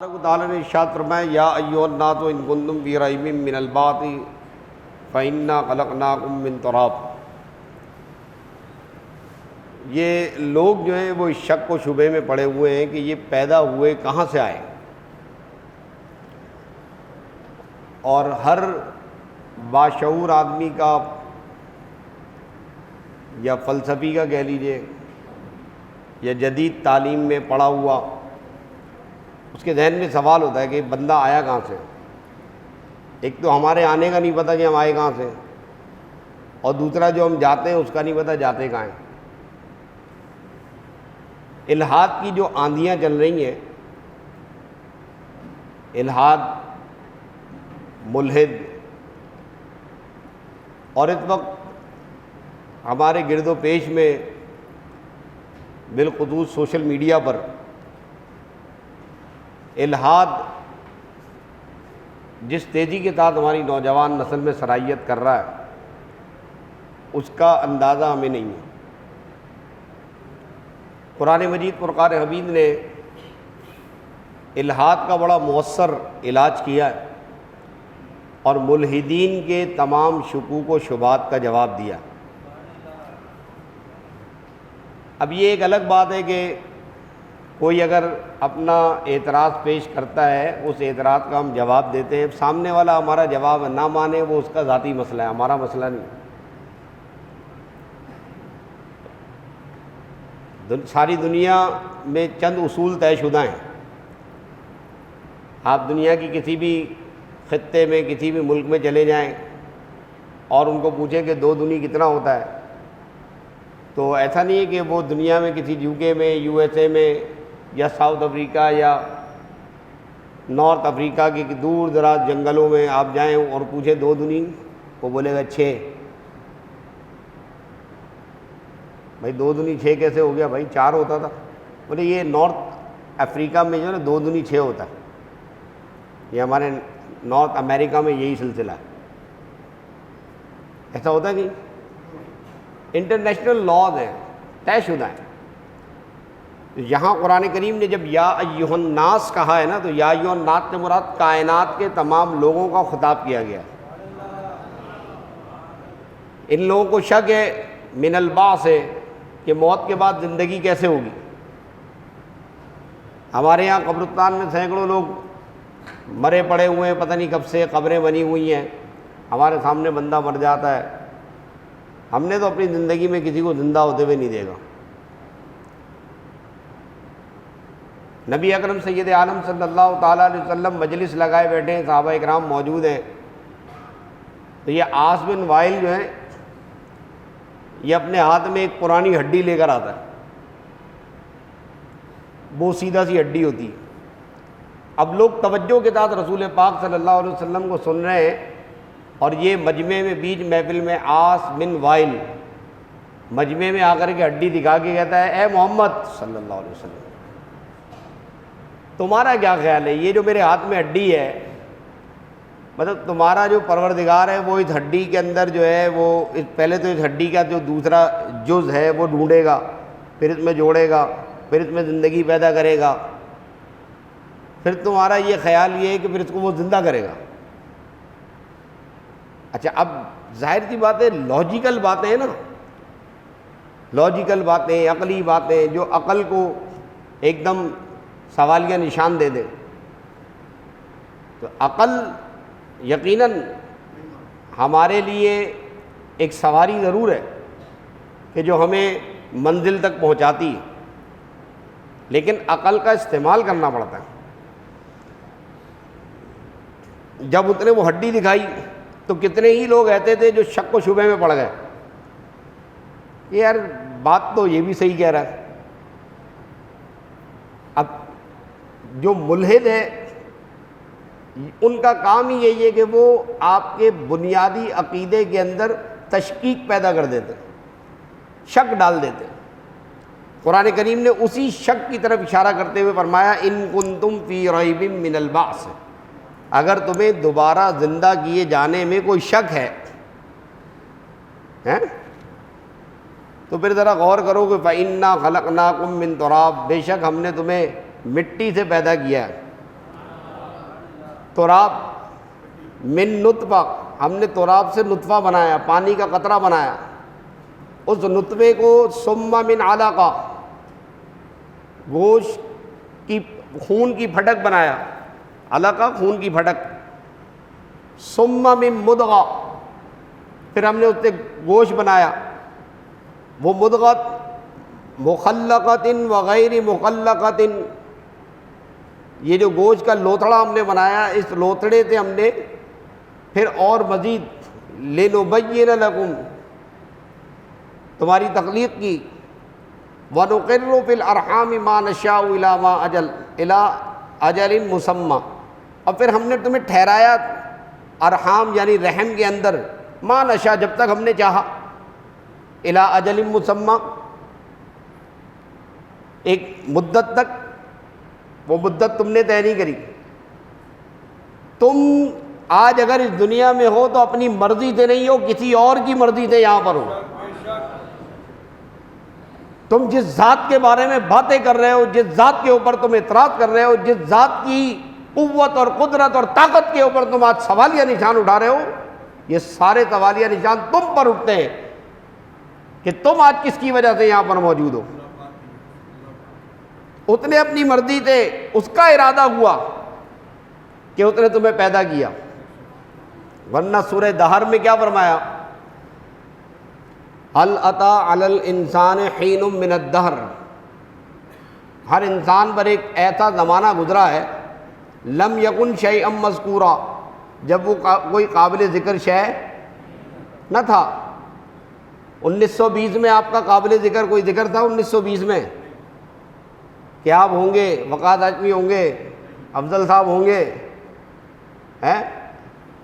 اللہ تعالیٰ نے ارشاد فرمایا یا ایھا الناس ان کنتم فی ریب من البعث فإنا خلقناکم من تراب۔ یہ لوگ جو ہیں وہ اس شک و شبے میں پڑے ہوئے ہیں کہ یہ پیدا ہوئے کہاں سے آئے، اور ہر باشعور آدمی کا یا فلسفی کا کہہ لیجئے یا جدید تعلیم میں پڑا ہوا، اس کے ذہن میں سوال ہوتا ہے کہ بندہ آیا کہاں سے۔ ایک تو ہمارے آنے کا نہیں پتہ کہ ہم آئے کہاں سے، اور دوسرا جو ہم جاتے ہیں اس کا نہیں پتہ جاتے کہاں ہیں۔ الحاد کی جو آندیاں چل رہی ہیں، الحاد، ملحد، اور اس وقت ہمارے گرد و پیش میں بالخصوص سوشل میڈیا پر الحاد جس تیزی کے ساتھ ہماری نوجوان نسل میں سرائیت کر رہا ہے، اس کا اندازہ ہمیں نہیں ہے۔ قرآن مجید فرقان حمید نے الحاد کا بڑا مؤثر علاج کیا ہے اور ملحدین کے تمام شکوک و شبہات کا جواب دیا۔ اب یہ ایک الگ بات ہے کہ کوئی اگر اپنا اعتراض پیش کرتا ہے، اس اعتراض کا ہم جواب دیتے ہیں، سامنے والا ہمارا جواب نہ مانے وہ اس کا ذاتی مسئلہ ہے، ہمارا مسئلہ نہیں۔ ساری دنیا میں چند اصول طے شدہ ہیں۔ آپ دنیا کی کسی بھی خطے میں، کسی بھی ملک میں چلے جائیں اور ان کو پوچھیں کہ 2 دونی کتنا ہوتا ہے، تو ایسا نہیں ہے کہ وہ دنیا میں کسی یو کے میں، یو ایس اے میں، یا ساؤتھ افریقہ یا نارتھ افریقہ کے دور دراز جنگلوں میں آپ جائیں اور پوچھیں 2 دونی، وہ بولے گا 6۔ بھائی 2 دونی 6 کیسے ہو گیا؟ بھائی 4 ہوتا تھا۔ بولے یہ نارتھ افریقہ میں جو ہے نا 2 دونی 6 ہوتا ہے، یہ ہمارے نارتھ امریکہ میں یہی سلسلہ ہے۔ ایسا ہوتا ہے کہ انٹرنیشنل لاز ہیں، طے شدہ ہیں۔ یہاں قرآن کریم نے جب یا ایھا الناس کہا ہے نا، تو یا ایھا الناس سے مراد کائنات کے تمام لوگوں کا خطاب کیا گیا ہے۔ ان لوگوں کو شک ہے من البعث ہے کہ موت کے بعد زندگی کیسے ہوگی۔ ہمارے یہاں قبرستان میں سینکڑوں لوگ مرے پڑے ہوئے ہیں، پتہ نہیں کب سے قبریں بنی ہوئی ہیں، ہمارے سامنے بندہ مر جاتا ہے، ہم نے تو اپنی زندگی میں کسی کو زندہ ہوتے ہوئے نہیں دیکھا۔ نبی اکرم سید عالم صلی اللہ تعالیٰ علیہ وسلم مجلس لگائے بیٹھے ہیں، صحابہ اکرام موجود ہیں، تو یہ عاص بن وائل جو ہے یہ اپنے ہاتھ میں ایک پرانی ہڈی لے کر آتا ہے، وہ سیدھا سی ہڈی ہوتی ہے۔ اب لوگ توجہ کے ساتھ رسول پاک صلی اللہ علیہ وسلم کو سن رہے ہیں، اور یہ مجمع میں بیچ محفل میں عاص بن وائل مجمع میں آ کر کے ہڈی دکھا کے کہتا ہے، اے محمد صلی اللہ علیہ وسلم، تمہارا کیا خیال ہے؟ یہ جو میرے ہاتھ میں ہڈی ہے، مطلب تمہارا جو پروردگار ہے وہ اس ہڈی کے اندر جو ہے وہ پہلے تو اس ہڈی کا جو دوسرا جز ہے وہ ڈھونڈے گا، پھر اس میں جوڑے گا، پھر اس میں زندگی پیدا کرے گا، پھر تمہارا یہ خیال یہ ہے کہ پھر اس کو وہ زندہ کرے گا۔ اچھا، اب ظاہر سی بات ہے، لاجیکل باتیں ہیں نا، لاجیکل باتیں، عقلی باتیں، جو عقل کو ایک دم سوالیہ نشان دے دیں، تو عقل یقیناً ہمارے لیے ایک سواری ضرور ہے کہ جو ہمیں منزل تک پہنچاتی ہے، لیکن عقل کا استعمال کرنا پڑتا ہے۔ جب اتنے وہ ہڈی دکھائی تو کتنے ہی لوگ ایسے تھے جو شک و شبے میں پڑ گئے کہ یار بات تو یہ بھی صحیح کہہ رہا ہے۔ اب جو ملحد ہے ان کا کام ہی یہی ہے کہ وہ آپ کے بنیادی عقیدے کے اندر تشکیک پیدا کر دیتے، شک ڈال دیتے۔ قرآن کریم نے اسی شک کی طرف اشارہ کرتے ہوئے فرمایا، ان کنتم فی ریب من البعث، اگر تمہیں دوبارہ زندہ کیے جانے میں کوئی شک ہے تو پھر ذرا غور کرو کہ فَإِنَّا خَلَقْنَاكُم مِّن تُرَابٍ، بے شک ہم نے تمہیں مٹی سے پیدا کیا ہے۔ تراب من نطفہ، ہم نے تراب سے نطفہ بنایا، پانی کا قطرہ بنایا، اس نطفے کو ثم من علقہ، گوشت کی خون کی پھٹک بنایا، علقہ خون کی پھٹک، ثم من مدغہ، پھر ہم نے اس سے گوشت بنایا، وہ مدغت مخلقۃ وغیر مخلقۃ، یہ جو گوشت کا لوتھڑا ہم نے بنایا، اس لوتھڑے سے ہم نے پھر اور مزید لنبین لکم، تمہاری تخلیق کی، وَنُقِرُّ فِي الْأَرْحَامِ مَا نَشَاءُ إِلَىٰ أَجَلٍ مُّسَمًّى، اور پھر ہم نے تمہیں ٹھہرایا ارحام یعنی رحم کے اندر، ما نشاء جب تک ہم نے چاہا، الی اجل مسمی ایک مدت تک، وہ مدت تم نے طے نہیں کری۔ تم آج اگر اس دنیا میں ہو تو اپنی مرضی سے نہیں ہو، کسی اور کی مرضی سے یہاں پر ہو۔ تم جس ذات کے بارے میں باتیں کر رہے ہو، جس ذات کے اوپر تم اعتراض کر رہے ہو، جس ذات کی قوت اور قدرت اور طاقت کے اوپر تم آج سوالیہ نشان اٹھا رہے ہو، یہ سارے سوالیہ نشان تم پر اٹھتے ہیں کہ تم آج کس کی وجہ سے یہاں پر موجود ہو۔ اس نے اپنی مرضی سے، اس کا ارادہ ہوا کہ اس نے تمہیں پیدا کیا، ورنہ سورہ دہر میں کیا فرمایا؟ هل اتی علی الانسان حین من الدہر، ہر انسان پر ایک ایسا زمانہ گزرا ہے، لم یکن شیئا مذکورا، جب وہ کوئی قابل ذکر شے نہ تھا۔ 1920 میں آپ کا قابل ذکر کوئی ذکر تھا؟ 1920 میں کہ آپ ہوں گے، وقاص ہاشمی ہوں گے، افضل صاحب ہوں گے،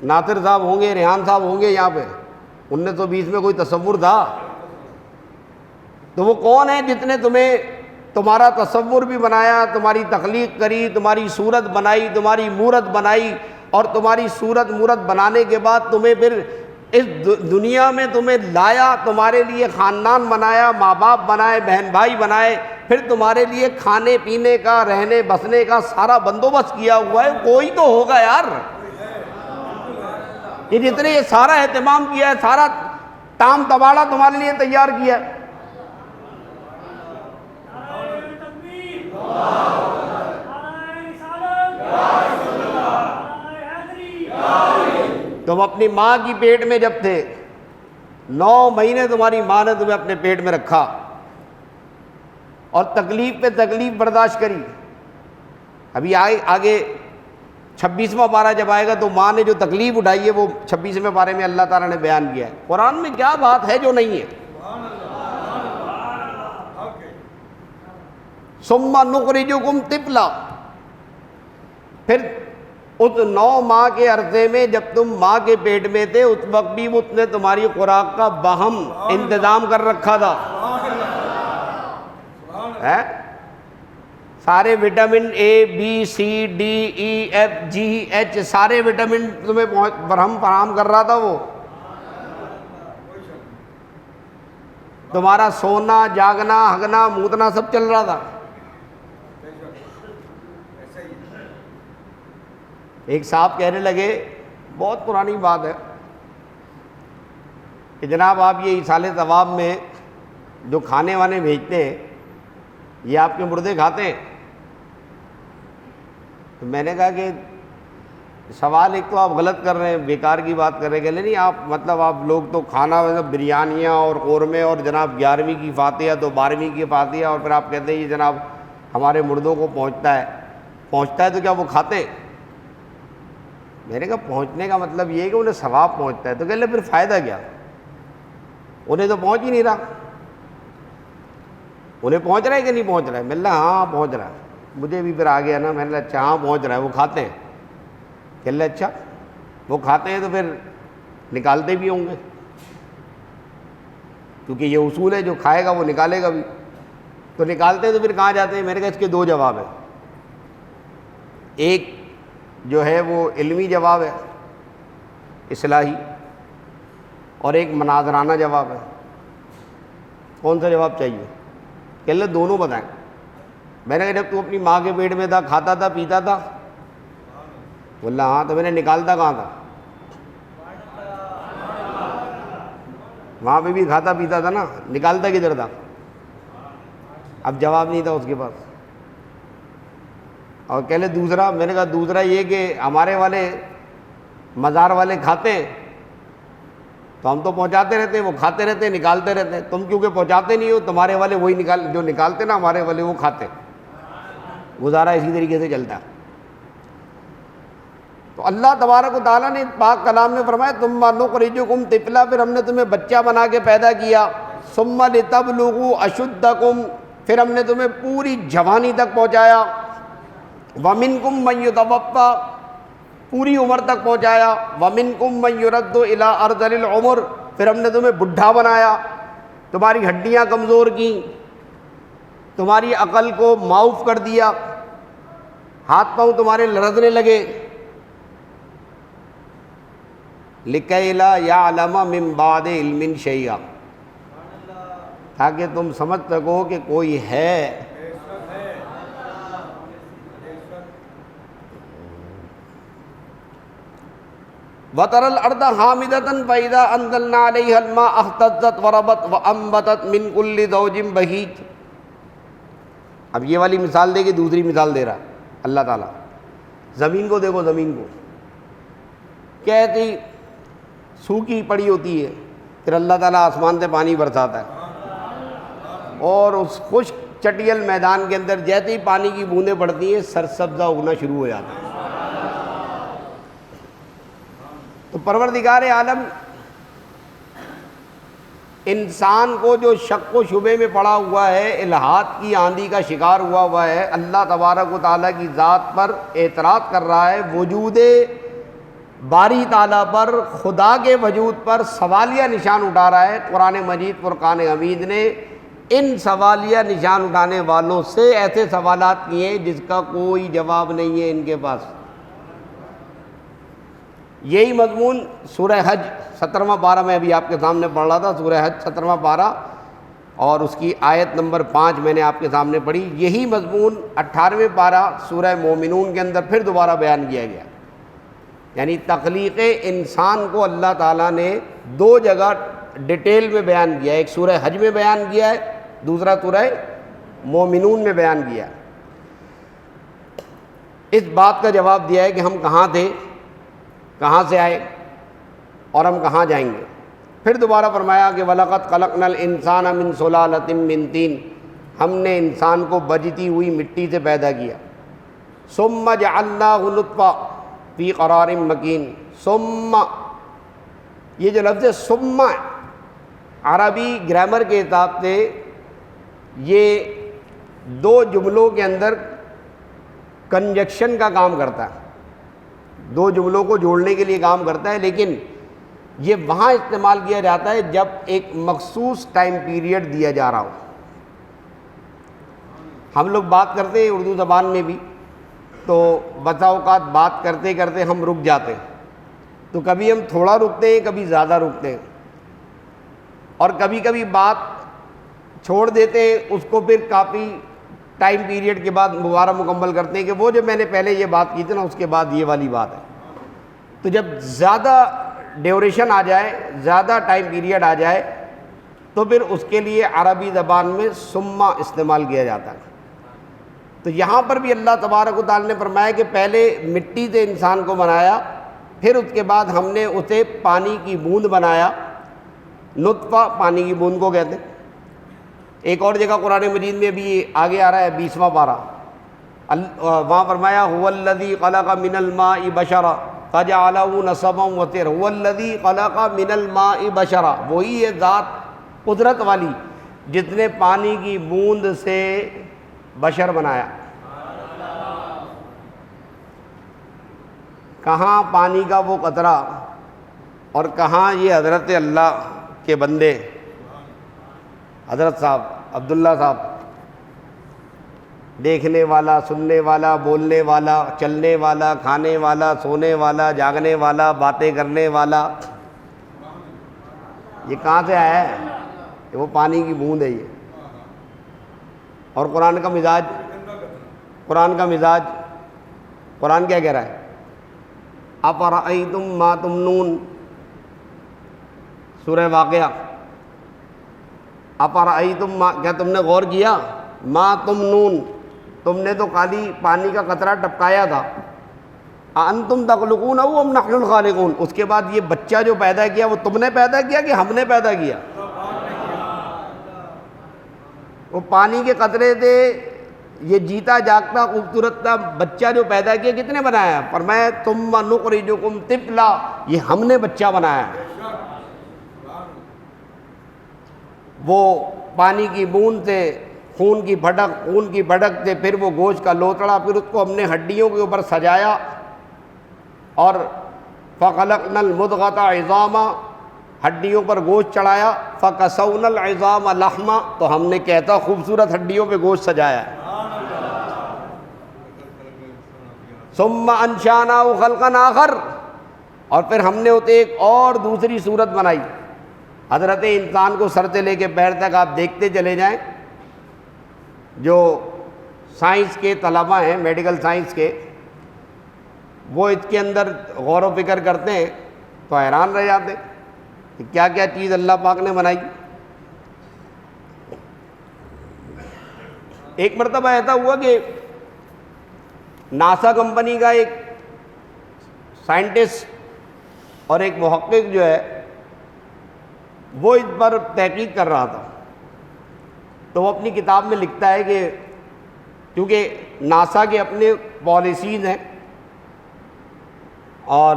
ناصر صاحب ہوں گے، ریحان صاحب ہوں گے یہاں پہ؟ 1920 میں کوئی تصور تھا؟ تو وہ کون ہے جس نے تمہیں تمہارا تصور بھی بنایا، تمہاری تخلیق کری، تمہاری صورت بنائی، تمہاری مورت بنائی، اور تمہاری صورت مورت بنانے کے بعد تمہیں پھر اس دنیا میں تمہیں لایا، تمہارے لیے خاندان بنایا، ماں باپ بنائے، بہن بھائی بنائے، پھر تمہارے لیے کھانے پینے کا، رہنے بسنے کا سارا بندوبست کیا ہوا ہے۔ کوئی تو ہوگا یار، یہ جتنے یہ سارا اہتمام کیا ہے، سارا تام تباڑا تمہارے لیے تیار کیا ہے۔ تم اپنی ماں کی پیٹ میں جب تھے، 9 مہینے تمہاری ماں نے تمہیں اپنے پیٹ میں رکھا اور تکلیف پہ تکلیف برداشت کری۔ ابھی آگے 26واں پارہ جب آئے گا تو ماں نے جو تکلیف اٹھائی ہے وہ 26ویں پارے میں اللہ تعالیٰ نے بیان کیا ہے۔ قرآن میں کیا بات ہے جو نہیں ہے؟ ثم نخرجکم طفلا، پھر اس 9 ماہ کے عرصے میں جب تم ماں کے پیٹ میں تھے، اس وقت بھی اس نے تمہاری خوراک کا باہم انتظام کر رکھا تھا۔ سارے vitamin A B C D E F G H سارے وٹامن تمہیں فراہم کر رہا تھا۔ وہ تمہارا سونا، جاگنا، ہگنا، مودنا سب چل رہا تھا۔ ایک صاحب کہنے لگے، بہت پرانی بات ہے، کہ جناب آپ یہ ایصال ثواب میں جو کھانے وانے بھیجتے ہیں، یہ آپ کے مردے کھاتے ہیں؟ تو میں نے کہا کہ سوال ایک تو آپ غلط کر رہے ہیں، بیکار کی بات کر رہے ہیں۔ کہ نہیں آپ مطلب آپ لوگ تو کھانا مطلب بریانیاں اور قورمے اور جناب 11ویں کی فاتحہ تو 12ویں کی فاتحہ، اور پھر آپ کہتے ہیں یہ جناب ہمارے مردوں کو پہنچتا ہے تو کیا وہ کھاتے ہیں؟ میں نے کہا پہنچنے کا مطلب یہ ہے کہ انہیں ثواب پہنچتا ہے۔ تو کہہ لے پھر فائدہ کیا؟ انہیں تو پہنچ ہی نہیں رہا۔ انہیں پہنچ رہا ہے کہ نہیں پہنچ رہا ہے؟ میں نے کہا ہاں پہنچ رہا ہے۔ مجھے بھی پھر آ گیا نا، میں نے کہا اچھا ہاں پہنچ رہا ہے، وہ کھاتے ہیں؟ کہ اللہ اچھا وہ کھاتے ہیں تو پھر نکالتے بھی ہوں گے، کیونکہ یہ اصول ہے جو کھائے گا وہ نکالے گا بھی۔ تو نکالتے ہیں تو پھر کہاں جاتے ہیں؟ میں نے کہا اس کے 2 جواب ہیں۔ ایک جو ہے وہ علمی جواب ہے، اصلاحی، اور ایک مناظرانہ جواب ہے۔ کون سا جواب چاہیے؟ کہ اللہ دونوں بتائیں۔ میں نے کہا جب تو اپنی ماں کے پیٹ میں تھا، کھاتا تھا، پیتا تھا، بولا ہاں، تو میں نے نکالتا کہاں تھا؟ وہاں پہ بھی کھاتا پیتا تھا نا، نکالتا کدھر تھا؟ اب جواب نہیں تھا اس کے پاس. اور کہلے دوسرا، میں نے کہا دوسرا یہ کہ ہمارے والے مزار والے کھاتے ہیں تو ہم تو پہنچاتے رہتے ہیں، وہ کھاتے رہتے ہیں، نکالتے رہتے ہیں. تم کیونکہ پہنچاتے نہیں ہو، تمہارے والے وہی جو نکالتے نا، ہمارے والے وہ کھاتے. گزارا اسی طریقے سے چلتا. تو اللہ تبارک و تعالیٰ نے پاک کلام میں فرمایا ثم نخرجکم طفلا، پھر ہم نے تمہیں بچہ بنا کے پیدا کیا. ثم لتبلغوا اشدکم، پھر ہم نے تمہیں پوری جوانی تک پہنچایا. ومنکم من یتوفی، پوری عمر تک پہنچایا. ومنکم من یرد الی ارذل العمر، پھر ہم نے تمہیں بڈھا بنایا، تمہاری ہڈیاں کمزور کیں، تمہاری عقل کو معاف کر دیا، ہاتھ پاؤں تمہارے لرزنے لگے. لِكَيْ لَا يَعْلَمَ مِن بَعْدِ عِلْمٍ شَيْئًا، تاکہ تم سمجھ سکو کہ کوئی ہے. وَتَرَى الْأَرْضَ حَامِدَةً فَإِذَا أَنزَلْنَا عَلَيْهَا الْمَاءَ اهْتَزَّتْ وَرَبَتْ وَأَنبَتَتْ مِن كُلِّ زَوْجٍ بَهِيجٍ. اب یہ والی مثال دے کے دوسری مثال دے رہا اللہ تعالیٰ. زمین کو دیکھو، زمین کو کہتی سوکھی پڑی ہوتی ہے، پھر اللہ تعالیٰ آسمان سے پانی برساتا ہے، اور اس خشک چٹیل میدان کے اندر جیسے ہی پانی کی بوندیں پڑتی ہیں سرسبزہ اگنا شروع ہو جاتا ہے. تو پروردگار عالم انسان کو جو شک و شبے میں پڑا ہوا ہے، الحاد کی آندھی کا شکار ہوا ہے، اللہ تبارک و تعالیٰ کی ذات پر اعتراض کر رہا ہے، وجود باری تعالیٰ پر، خدا کے وجود پر سوالیہ نشان اٹھا رہا ہے. قرآن مجید فرقان حمید نے ان سوالیہ نشان اٹھانے والوں سے ایسے سوالات کیے ہیں جس کا کوئی جواب نہیں ہے ان کے پاس. یہی مضمون سورہ حج 17واں پارہ میں ابھی آپ کے سامنے پڑھ رہا تھا. سورہ حج 17واں پارہ اور اس کی آیت نمبر 5 میں نے آپ کے سامنے پڑھی. یہی مضمون 18ویں پارہ سورہ مومنون کے اندر پھر دوبارہ بیان کیا گیا. یعنی تخلیق انسان کو اللہ تعالیٰ نے دو جگہ ڈیٹیل میں بیان کیا ہے. ایک سورہ حج میں بیان کیا ہے، دوسرا سورہ مومنون میں بیان کیا. اس بات کا جواب دیا ہے کہ ہم کہاں تھے، کہاں سے آئے اور ہم کہاں جائیں گے. پھر دوبارہ فرمایا کہ وَلَقَدْ خَلَقْنَا الْإِنسَانَ مِنْ سُلَالَةٍ مِّن طِينٍ، ہم نے انسان کو بجتی ہوئی مٹی سے پیدا کیا. ثُمَّ جَعَلْنَاهُ نُطْفَةً فی قرار مکین. ثم، یہ جو لفظ ہے ثم عربی گرامر کے حساب سے یہ دو جملوں کے اندر کنجکشن کا کام کرتا ہے، دو جملوں کو جوڑنے کے لیے کام کرتا ہے، لیکن یہ وہاں استعمال کیا جاتا ہے جب ایک مخصوص ٹائم پیریڈ دیا جا رہا ہو. ہم لوگ بات کرتے ہیں اردو زبان میں بھی، تو بسا اوقات بات کرتے کرتے ہم رک جاتے ہیں. تو کبھی ہم تھوڑا رکتے ہیں، کبھی زیادہ رکتے ہیں، اور کبھی کبھی بات چھوڑ دیتے ہیں، اس کو پھر کافی ٹائم پیریڈ کے بعد دوبارہ مکمل کرتے ہیں کہ وہ جو میں نے پہلے یہ بات کی تھی نا اس کے بعد یہ والی بات ہے. تو جب زیادہ ڈیوریشن آ جائے، زیادہ ٹائم پیریڈ آ جائے، تو پھر اس کے لیے عربی زبان میں ثم استعمال کیا جاتا ہے. تو یہاں پر بھی اللہ تبارک و تعالیٰ نے فرمایا کہ پہلے مٹی سے انسان کو بنایا، پھر اس کے بعد ہم نے اسے پانی کی بوند بنایا. نطفہ پانی کی بوند کو کہتے ہیں. ایک اور جگہ قرآن مجید میں بھی آگے آ رہا ہے 20واں پارہ، وہاں فرمایا هو الذی خلق من الماء بشرا فجعله نسبا وصہرا. هو الذی خلق من الماء بشرا، وہی ہے ذات قدرت والی جس نے پانی کی بوند سے بشر بنایا. کہاں پانی کا وہ قطرہ اور کہاں یہ حضرت اللہ کے بندے، حضرت صاحب عبداللہ صاحب، دیکھنے والا، سننے والا، بولنے والا، چلنے والا، کھانے والا، سونے والا، جاگنے والا، باتیں کرنے والا، یہ کہاں سے آیا ہے؟ کہ وہ پانی کی بوند ہے یہ. اور قرآن کا مزاج، قرآن کیا کہہ رہا ہے؟ افرأیتم ما تمنون، سورہ واقعہ، افرأیتم ما، کیا تم نے غور کیا، ما تمنون، تم نے تو خالی پانی کا قطرہ ٹپکایا تھا، انتم تخلقونہ ام نحن الخالقون، اس کے بعد یہ بچہ جو پیدا کیا وہ تم نے پیدا کیا کہ ہم نے پیدا کیا؟ وہ پانی کے قطرے تھے، یہ جیتا جاگتا خوبصورت تھا بچہ جو پیدا کیا کتنے بنایا؟ فرمایا ثم نخرجکم طفلا، یہ ہم نے بچہ بنایا ہے۔ وہ پانی کی بوند سے خون کی بھڑک سے پھر وہ گوشت کا لوتڑا، پھر اس کو ہم نے ہڈیوں کے اوپر سجایا اور فخلقنا المضغۃ عظاما، ہڈیوں پر گوشت چڑھایا، فکسونا العظام لحما، تو ہم نے کہتا خوبصورت ہڈیوں پہ گوشت سجایا ہے۔ ثم انشأناه خلقا آخر، اور پھر ہم نے اسے ایک اور دوسری صورت بنائی۔ حضرت انسان کو سر سے لے کے پیر تک آپ دیکھتے چلے جائیں، جو سائنس کے طلباء ہیں، میڈیکل سائنس کے، وہ اس کے اندر غور و فکر کرتے ہیں تو حیران رہ جاتے ہیں کہ کیا کیا چیز اللہ پاک نے بنائی۔ ایک مرتبہ ایسا ہوا کہ ناسا کمپنی کا ایک سائنٹسٹ اور ایک محقق جو ہے وہ اس پر تحقیق کر رہا تھا، تو وہ اپنی کتاب میں لکھتا ہے کہ کیونکہ ناسا کے اپنے پالیسیز ہیں اور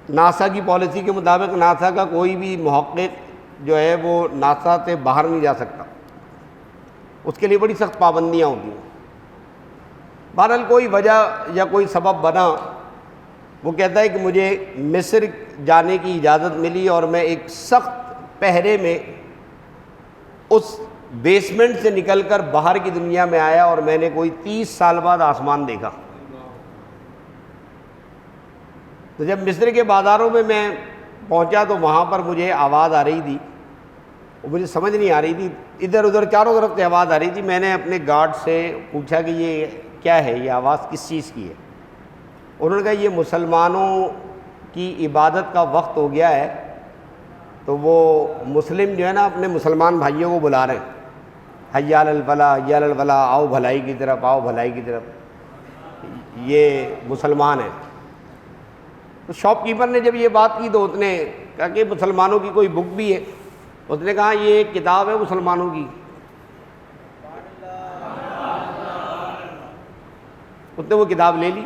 ناسا کی پالیسی کے مطابق ناسا کا کوئی بھی محقق جو ہے وہ ناسا سے باہر نہیں جا سکتا، اس کے لیے بڑی سخت پابندیاں ہوتی ہیں۔ بہرحال کوئی وجہ یا کوئی سبب بنا، وہ کہتا ہے کہ مجھے مصر جانے کی اجازت ملی اور میں ایک سخت پہرے میں اس بیسمنٹ سے نکل کر باہر کی دنیا میں آیا اور میں نے کوئی 30 سال بعد آسمان دیکھا۔ تو جب مصر کے بازاروں میں پہنچا تو وہاں پر مجھے آواز آ رہی تھی، مجھے سمجھ نہیں آ رہی تھی، ادھر ادھر چاروں طرف سے آواز آ رہی تھی۔ میں نے اپنے گارڈ سے پوچھا کہ یہ کیا ہے، یہ آواز کس چیز کی ہے؟ انہوں نے کہا یہ مسلمانوں کی عبادت کا وقت ہو گیا ہے، تو وہ مسلم جو ہے نا اپنے مسلمان بھائیوں کو بلا رہے ہیں، حی علی الفلاح، حی علی الفلاح، آؤ بھلائی کی طرف، آؤ بھلائی کی طرف، یہ مسلمان ہیں۔ تو شاپ کیپر نے جب یہ بات کی تو اس نے کہا کہ مسلمانوں کی کوئی بک بھی ہے؟ اس نے کہا یہ ایک کتاب ہے مسلمانوں کی۔ اس نے وہ کتاب لے لی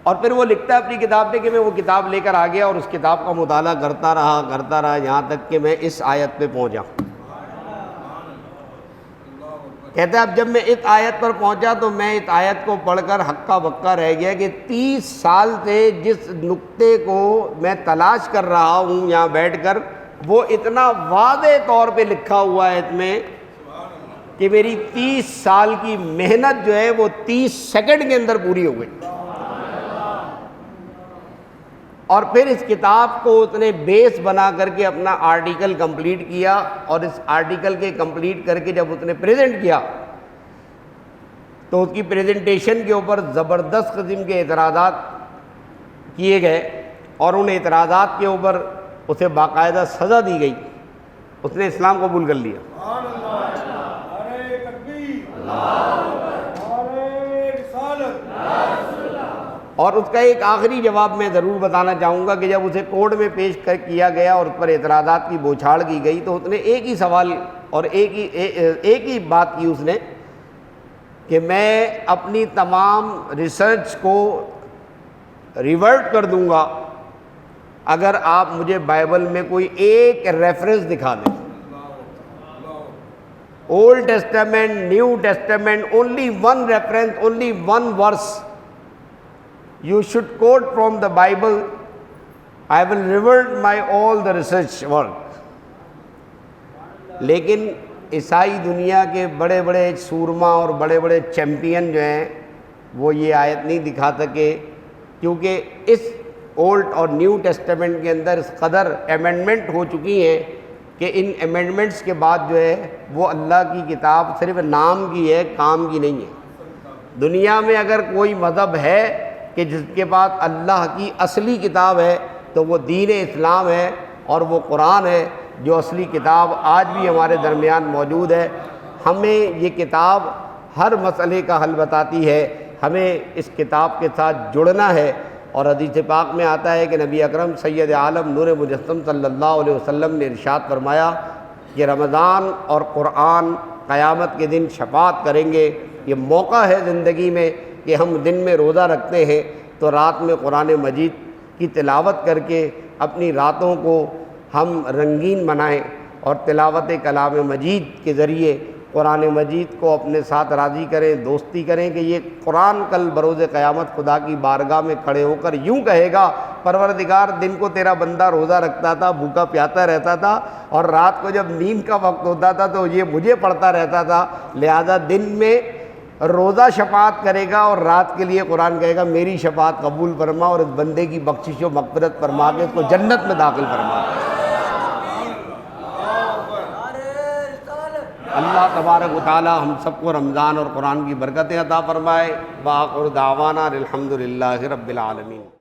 اور پھر وہ لکھتا ہے اپنی کتاب پہ کہ میں وہ کتاب لے کر آ گیا اور اس کتاب کا مطالعہ کرتا رہا یہاں تک کہ میں اس آیت پہ پہنچا۔ کہتا ہے اب جب میں اس آیت پر پہنچا تو میں اس آیت کو پڑھ کر ہکا بکا رہ گیا کہ 30 سال سے جس نقطے کو میں تلاش کر رہا ہوں یہاں بیٹھ کر، وہ اتنا واضح طور پہ لکھا ہوا ہے اس میں کہ میری 30 سال کی محنت جو ہے وہ 30 سیکنڈ کے اندر پوری ہو گئی۔ اور پھر اس کتاب کو اس نے بیس بنا کر کے اپنا آرٹیکل کمپلیٹ کیا، اور اس آرٹیکل کے کمپلیٹ کر کے جب اس نے پریزنٹ کیا تو اس کی پریزنٹیشن کے اوپر زبردست قسم کے اعتراضات کیے گئے، اور ان اعتراضات کے اوپر اسے باقاعدہ سزا دی گئی۔ اس نے اسلام قبول کر لیا۔ اور اس کا ایک آخری جواب میں ضرور بتانا چاہوں گا کہ جب اسے کورٹ میں پیش کیا گیا اور اس پر اعتراضات کی بوچھاڑ کی گئی تو اس نے ایک ہی سوال اور ایک ہی بات کی اس نے کہ میں اپنی تمام ریسرچ کو ریورٹ کر دوں گا اگر آپ مجھے بائبل میں کوئی ایک ریفرنس دکھا دیں۔ Old Testament, new Testament, only one reference, only one verse you should quote from the Bible, I will revert my all the research work۔ لیکن عیسائی دنیا کے بڑے بڑے سورما اور بڑے بڑے چیمپئن جو ہیں وہ یہ آیت نہیں دکھا سکے، کیونکہ اس اولڈ اور نیو ٹیسٹامنٹ کے اندر اس قدر امینڈمنٹ ہو چکی ہیں کہ ان امینڈمنٹس کے بعد جو ہے وہ اللہ کی کتاب صرف نام کی ہے، کام کی نہیں ہے۔ دنیا میں اگر کوئی مذہب ہے کہ جس کے پاس اللہ کی اصلی کتاب ہے تو وہ دین اسلام ہے اور وہ قرآن ہے، جو اصلی کتاب آج بھی ہمارے درمیان موجود ہے۔ ہمیں یہ کتاب ہر مسئلے کا حل بتاتی ہے، ہمیں اس کتاب کے ساتھ جڑنا ہے۔ اور حدیث پاک میں آتا ہے کہ نبی اکرم سید عالم نور مجسم صلی اللہ علیہ وسلم نے ارشاد فرمایا کہ رمضان اور قرآن قیامت کے دن شفاعت کریں گے۔ یہ موقع ہے زندگی میں کہ ہم دن میں روزہ رکھتے ہیں تو رات میں قرآن مجید کی تلاوت کر کے اپنی راتوں کو ہم رنگین بنائیں اور تلاوت کلام مجید کے ذریعے قرآن مجید کو اپنے ساتھ راضی کریں، دوستی کریں کہ یہ قرآن کل بروز قیامت خدا کی بارگاہ میں کھڑے ہو کر یوں کہے گا، پروردگار دن کو تیرا بندہ روزہ رکھتا تھا، بھوکا پیاتا رہتا تھا، اور رات کو جب نیند کا وقت ہوتا تھا تو یہ مجھے پڑھتا رہتا تھا، لہذا دن میں روزہ شفاعت کرے گا اور رات کے لیے قرآن کہے گا میری شفاعت قبول فرما اور اس بندے کی بخشش و مغفرت فرما کے اس کو جنت میں داخل فرما۔ اللہ تبارک و تعالی ہم سب کو رمضان اور قرآن کی برکتیں عطا فرمائے۔ وآخر دعوانا الحمدللہ رب العالمین۔